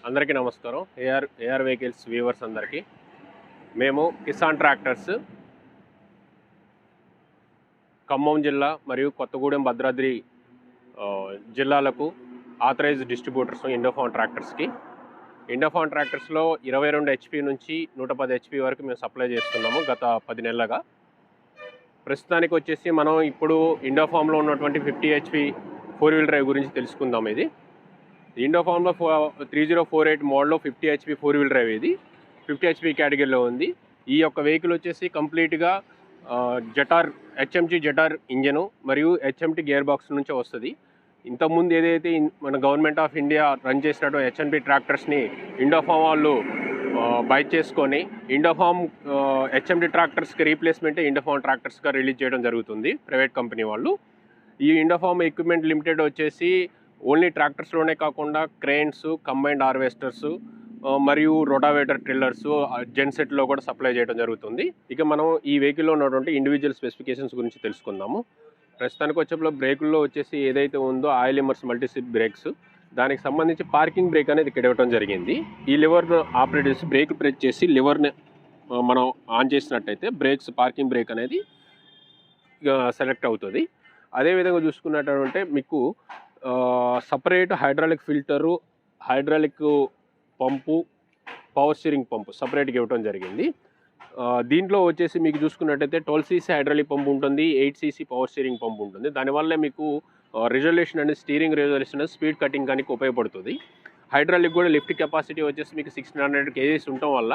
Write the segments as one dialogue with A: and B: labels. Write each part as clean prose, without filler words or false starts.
A: అందరికీ నమస్కారం. AR vehicles viewers అందరికీ, మేము కిసాన్ ట్రాక్టర్స్ ఖమ్మం జిల్లా మరియు కొత్తగూడెం భద్రాద్రి జిల్లాలకు ఆథరైజ్డ్ డిస్ట్రిబ్యూటర్స్ ఇండో ఫార్మ్ ట్రాక్టర్స్కి. ఇండో ఫార్మ్ ట్రాక్టర్స్లో 22 HP నుంచి 110 HP వరకు మేము సప్లై చేస్తున్నాము గత 10 నెలలుగా. ప్రస్తుతానికి వచ్చేసి మనం ఇప్పుడు ఇండో ఫార్మ్లో ఉన్నటువంటి 50 HP 4-wheel డ్రైవ్ గురించి తెలుసుకుందాం. ఇది ఇండో ఫార్మ్లో 3048 మోడల్లో 50 HP 4-wheel డ్రైవ్. ఇది 50 HP కేటగిరీలో ఉంది. ఈ యొక్క వెహికల్ వచ్చేసి కంప్లీట్గా HMT జటార్ ఇంజను మరియు HMT గేర్ బాక్స్ నుంచే వస్తుంది. ఇంతకుముందు ఏదైతే మన గవర్నమెంట్ ఆఫ్ ఇండియా రన్ చేసినట్టు HMT ట్రాక్టర్స్ని ఇండో ఫార్మ్ వాళ్ళు బై చేసుకొని ఇండో ఫార్మ్ HMT ట్రాక్టర్స్కి రీప్లేస్మెంటే ఇండో ఫార్మ్ ట్రాక్టర్స్గా రిలీజ్ చేయడం జరుగుతుంది ప్రైవేట్ కంపెనీ వాళ్ళు. ఈ ఇండో ఫార్మ్ ఎక్విప్మెంట్ లిమిటెడ్ వచ్చేసి ఓన్లీ ట్రాక్టర్స్లోనే కాకుండా క్రెయిన్స్, కంబైన్డ్ హార్వెస్టర్స్ మరియు రోటావేటర్ ట్రిల్లర్స్, జెన్సెట్లో కూడా సప్లై చేయడం జరుగుతుంది. ఇక మనం ఈ వెహికల్లో ఉన్నటువంటి ఇండివిజువల్ స్పెసిఫికేషన్స్ గురించి తెలుసుకుందాము. ప్రస్తుతానికి వచ్చేప్పుడు బ్రేకుల్లో వచ్చేసి ఏదైతే ఉందో ఆయిల్ ఇమ్మర్స్ మల్టీసిప్ బ్రేక్స్, దానికి సంబంధించి పార్కింగ్ బ్రేక్ అనేది ఇక్కడ ఇవ్వడం జరిగింది. ఈ లివర్ను ఆపరేట్ చేసి బ్రేక్ ప్రెస్ చేసి లివర్ని మనం ఆన్ చేసినట్టయితే బ్రేక్స్ పార్కింగ్ బ్రేక్ అనేది సెలెక్ట్ అవుతుంది. అదేవిధంగా చూసుకున్నట్టు మీకు సపరేట్ హైడ్రాలిక్ ఫిల్టరు, హైడ్రాలిక్ పంపు, పవర్ స్టీరింగ్ పంపు సపరేట్గా ఇవ్వడం జరిగింది. దీంట్లో వచ్చేసి మీకు చూసుకున్నట్టయితే 12cc హైడ్రాలిక్ పంపు ఉంటుంది, 8cc పవర్ స్టీరింగ్ పంపు ఉంటుంది. దానివల్ల మీకు రిజల్యూషన్ అనేది స్టీరింగ్ రిజల్యూషన్ అనేది స్పీడ్ కటింగ్ కానీ ఉపయోగపడుతుంది. హైడ్రాలిక్ కూడా లిఫ్ట్ కెపాసిటీ వచ్చేసి మీకు 1600 kgs ఉండటం వల్ల,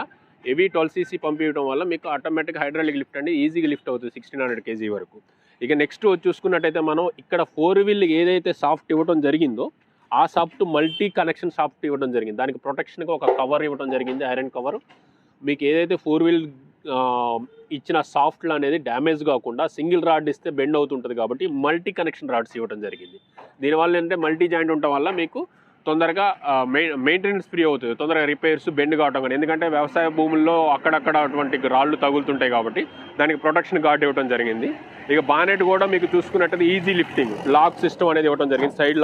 A: హెవీ 12cc పంప్ ఇవ్వడం వల్ల మీకు ఆటోమేటిక్ హైడ్రాలిక్ లిఫ్ట్ అనేది ఈజీగా లిఫ్ట్ అవుతుంది 1600 kg వరకు. ఇక నెక్స్ట్ చూసుకున్నట్టయితే మనం ఇక్కడ 4-wheel ఏదైతే సాఫ్ట్ ఇవ్వడం జరిగిందో ఆ సాఫ్ట్ మల్టీ కనెక్షన్ సాఫ్ట్ ఇవ్వడం జరిగింది. దానికి ప్రొటెక్షన్గా ఒక కవర్ ఇవ్వడం జరిగింది, ఐరన్ కవర్. మీకు ఏదైతే 4-wheel ఇచ్చిన సాఫ్ట్లో అనేది డ్యామేజ్ కాకుండా సింగిల్ రాడ్ ఇస్తే బెండ్ అవుతుంటుంది కాబట్టి మల్టీ కనెక్షన్ రాడ్స్ ఇవ్వడం జరిగింది. దీనివల్ల ఏంటంటే మల్టీ జాయింట్ ఉండటం వల్ల మీకు తొందరగా మెయింటెనెన్స్ ఫ్రీ అవుతుంది, తొందరగా రిపేర్స్ బెండ్ కావడం కానీ. ఎందుకంటే వ్యవసాయ భూముల్లో అక్కడక్కడ అటువంటి రాళ్ళు తగులుతుంటాయి కాబట్టి దానికి ప్రొటెక్షన్ గార్డ్ ఇవ్వడం జరిగింది. ఇక బానెట్ కూడా మీకు చూసుకున్నట్టయితే ఈజీ లిఫ్టింగ్ లాక్ సిస్టమ్ అనేది ఇవ్వడం జరిగింది. సైడ్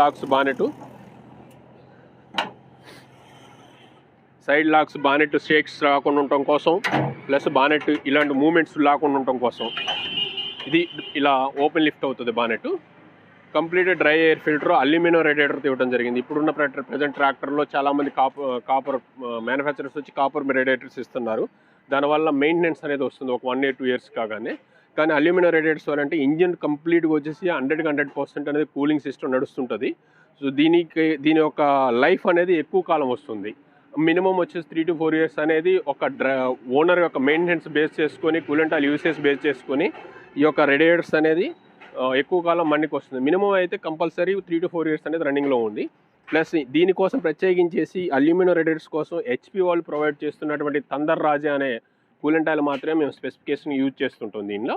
A: లాక్స్ బానెట్ షేక్స్ రాకుండా ఉండటం కోసం, ప్లస్ బానెట్ ఇలాంటి మూమెంట్స్ రాకుండా ఉండటం కోసం ఇది ఇలా ఓపెన్ లిఫ్ట్ అవుతుంది bonnet. Complete dry air filter, aluminium రేడియేటర్తో ఇవ్వడం జరిగింది. ఇప్పుడున్న ప్రజెంట్ ట్రాక్టర్లో చాలామంది కాపర్ మ్యానుఫ్యాక్చరర్స్ వచ్చి కాపర్ రేడియేటర్స్ ఇస్తున్నారు. దానివల్ల మెయింటెనెన్స్ అనేది వస్తుంది ఒక 1 year 2 years కాగానే. కానీ అల్యూమినియం రేడియేటర్స్ అంటే ఇంజిన్ కంప్లీట్గా వచ్చేసి 100% అనేది కూలింగ్ సిస్టమ్ నడుస్తుంటుంది. సో దీని యొక్క లైఫ్ అనేది ఎక్కువ కాలం వస్తుంది. మినిమం వచ్చేసి 3 to 4 years అనేది ఒక ఓనర్ యొక్క మెయింటెనెన్స్ బేస్ చేసుకొని, కూలెంట్ ఆయిల్ యూసేజ్ బేస్ చేసుకొని ఈ యొక్క రేడియేటర్స్ అనేది ఎక్కువ కాలం మన్నికి వస్తుంది. మినిమం అయితే కంపల్సరీ 3 to 4 years అనేది రన్నింగ్లో ఉంది. ప్లస్ దీనికోసం ప్రత్యేకించేసి అల్యూమినియం రేడియేటర్స్ కోసం HP వాళ్ళు ప్రొవైడ్ చేస్తున్నటువంటి థండర్ రాజా అనే కూలెంట్ ఆయిల్ మాత్రమే మేము స్పెసిఫికేషన్ యూజ్ చేస్తుంటాం దీనిలో.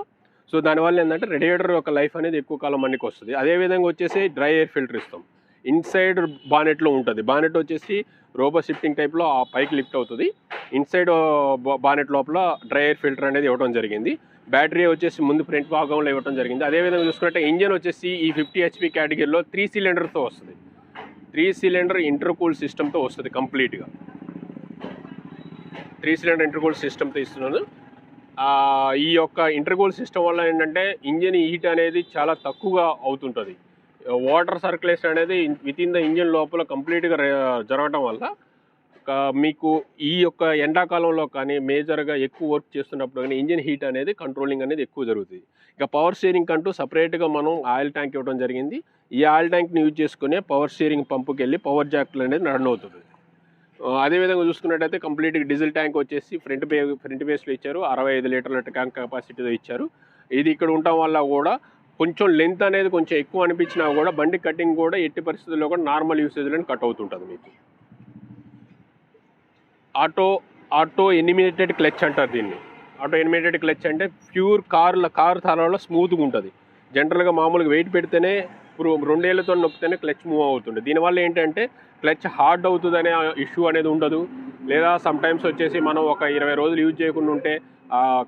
A: సో దానివల్ల ఏంటంటే రేడియేటర్ యొక్క లైఫ్ అనేది ఎక్కువ కాలం మన్నికి వస్తుంది. అదేవిధంగా వచ్చేసి డ్రై ఎయిర్ ఫిల్టర్ ఇస్తాం. ఇన్సైడ్ బానెట్లో ఉంటుంది. బానెట్ వచ్చేసి రోబో షిఫ్టింగ్ టైప్లో ఆ పైకి లిఫ్ట్ అవుతుంది. ఇన్సైడ్ బానెట్ లోపల డ్రై ఎయిర్ ఫిల్టర్ అనేది ఇవ్వడం జరిగింది. బ్యాటరీ వచ్చేసి ముందు ఫ్రంట్ భాగంలో ఇవ్వడం జరిగింది. అదేవిధంగా చూసుకుంటే ఇంజన్ వచ్చేసి ఈ 50 HP కేటగిరీలో 3 cylinderతో వస్తుంది. 3 cylinder ఇంటర్కూల్ సిస్టమ్తో వస్తుంది. కంప్లీట్గా 3 cylinder ఇంటర్కూల్ సిస్టమ్తో ఇస్తున్నాను. ఈ యొక్క ఇంటర్కూల్ సిస్టమ్ వల్ల ఏంటంటే ఇంజిన్ హీట్ అనేది చాలా తక్కువగా అవుతుంటుంది. వాటర్ సర్క్యులేషన్ అనేది వితిన్ ద ఇంజిన్ లోపల కంప్లీట్గా జరగడం వల్ల మీకు ఈ యొక్క ఎండాకాలంలో కానీ మేజర్గా ఎక్కువ వర్క్ చేస్తున్నప్పుడు కానీ ఇంజిన్ హీట్ అనేది కంట్రోలింగ్ అనేది ఎక్కువ జరుగుతుంది. ఇక పవర్ స్టీరింగ్ అంటూ సపరేట్గా మనం ఆయిల్ ట్యాంక్ ఇవ్వడం జరిగింది. ఈ ఆయిల్ ట్యాంక్ని యూజ్ చేసుకునే పవర్ స్టీరింగ్ పంపుకి వెళ్ళి పవర్ జాక్లు అనేది రన్ అవుతుంది. అదేవిధంగా చూసుకున్నట్టయితే కంప్లీట్గా డీజిల్ ట్యాంక్ వచ్చేసి ఫ్రంట్ బేస్లో ఇచ్చారు. 65 లీటర్ల ట్యాంక్ కెపాసిటీతో ఇచ్చారు. ఇది ఇక్కడ ఉండటం వల్ల కూడా కొంచెం లెంత్ అనేది కొంచెం ఎక్కువ అనిపించినా కూడా బండి కటింగ్ కూడా ఎట్టి పరిస్థితుల్లో కూడా నార్మల్ యూసేజ్లో కట్ అవుతుంటుంది. మీకు ఆటో ఎనిమినేటెడ్ క్లచ్ అంటారు దీన్ని. ఆటో ఎనిమినేటెడ్ క్లచ్ అంటే ప్యూర్ కార్ తాళాలో స్మూత్గా ఉంటుంది. జనరల్గా మామూలుగా వెయిట్ పెడితేనే ఇప్పుడు 2 ఏళ్ళతో నొక్కితేనే క్లచ్ మూవ్ అవుతుంది. దీనివల్ల ఏంటంటే క్లచ్ హార్డ్ అవుతుంది అనే ఇష్యూ అనేది ఉండదు. లేదా సమ్టైమ్స్ వచ్చేసి మనం ఒక 20 రోజులు యూజ్ చేయకుండా ఉంటే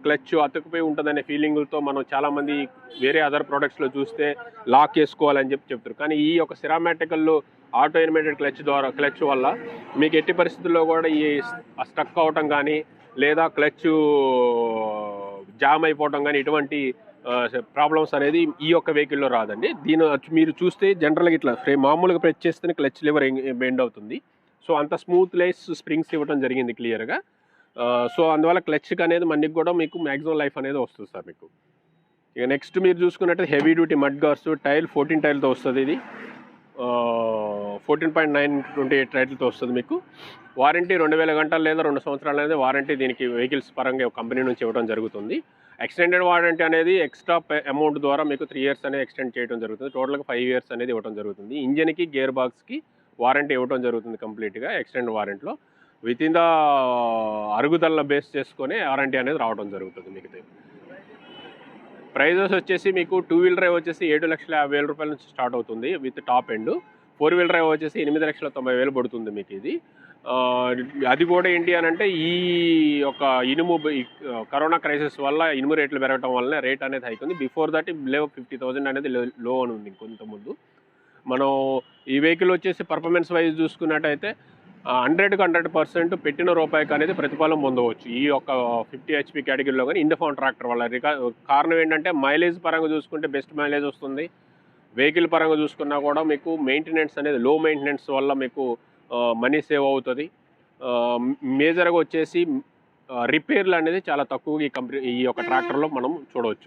A: క్లచ్ అతుక్కుపోయి ఉంటుందనే ఫీలింగ్తో మనం చాలామంది వేరే అదర్ ప్రోడక్ట్స్లో చూస్తే లాక్ వేసుకోవాలని చెప్తారు. కానీ ఈ యొక్క సిరామాటికల్ ఆటో ఎనిమేటెడ్ క్లచ్ వల్ల మీకు ఎట్టి పరిస్థితుల్లో కూడా ఈ స్టక్ అవటం కానీ లేదా క్లచ్ జామ్ అయిపోవటం కానీ ఇటువంటి ప్రాబ్లమ్స్ అనేది ఈ యొక్క వెహికల్లో రాదండి. దీని మీరు చూస్తే జనరల్గా ఇట్లా మామూలుగా ప్రెస్ చేస్తేనే క్లచ్ లివర్ బెండ్ అవుతుంది. సో అంత స్మూత్లెస్ స్ప్రింగ్స్ ఇవ్వడం జరిగింది క్లియర్గా. సో అందువల్ల క్లచ్కి అనేది మనకి కూడా మీకు మ్యాక్సిమం లైఫ్ అనేది వస్తుంది సార్ మీకు. ఇక నెక్స్ట్ మీరు చూసుకున్నట్టు హెవీ డ్యూటీ మడ్ గార్డ్స్ టైల్ 14 టైల్తో వస్తుంది. ఇది 14.928 టైర్లతో వస్తుంది మీకు. వారంటీ 2000 గంటలు లేదా 2 సంవత్సరాలు అనేది వారంటీ దీనికి వెహికల్స్ పరంగా కంపెనీ నుంచి ఇవ్వడం జరుగుతుంది. ఎక్స్టెండెడ్ వారంటీ అనేది ఎక్స్ట్రా అమౌంట్ ద్వారా మీకు 3 years అనేది ఎక్స్టెండ్ చేయడం జరుగుతుంది. టోటల్గా 5 years అనేది ఇవ్వడం జరుగుతుంది. ఇంజన్కి గేర్ బాక్స్కి వారంటీ ఇవ్వడం జరుగుతుంది కంప్లీట్గా ఎక్స్టెండ్ వారంటీలో. విత్ ఇన్ ద అరుగుదల బేస్ చేసుకొని వారంటీ అనేది రావడం జరుగుతుంది మీకు. ప్రైజెస్ వచ్చేసి మీకు 2-wheel డ్రైవ్ వచ్చేసి 7,50,000 రూపాయల నుంచి స్టార్ట్ అవుతుంది with top end. 4-wheel drive వచ్చేసి 8,90,000 పడుతుంది మీకు ఇది. అది కూడా ఏంటి అని అంటే ఈ యొక్క ఇనుము కరోనా క్రైసిస్ వల్ల ఇనుము రేట్లు పెరగడం వల్ల రేట్ అనేది హైక్ ఉంది. బిఫోర్ దట్ 50,000 అనేది లో అని ఉంది కొంతముందు. మనం ఈ వెహికల్ వచ్చేసి పర్ఫార్మెన్స్ వైజ్ చూసుకున్నట్టయితే 100% పెట్టిన రూపాయికి అనేది ప్రతిఫలం పొందవచ్చు ఈ యొక్క 50 HP కేటగిరీలో. కానీ ఇండో ఫార్మ్ ట్రాక్టర్ వల్ల కారణం ఏంటంటే మైలేజ్ పరంగా చూసుకుంటే బెస్ట్ మైలేజ్ వస్తుంది. వెహికల్ పరంగా చూసుకున్నా కూడా మీకు మెయింటెనెన్స్ అనేది లో మెయింటెనెన్స్ వల్ల మీకు మనీ సేవ్ అవుతుంది. మేజర్గా వచ్చేసి రిపేర్లు అనేది చాలా తక్కువగా ఈ యొక్క ట్రాక్టర్లో మనం చూడవచ్చు.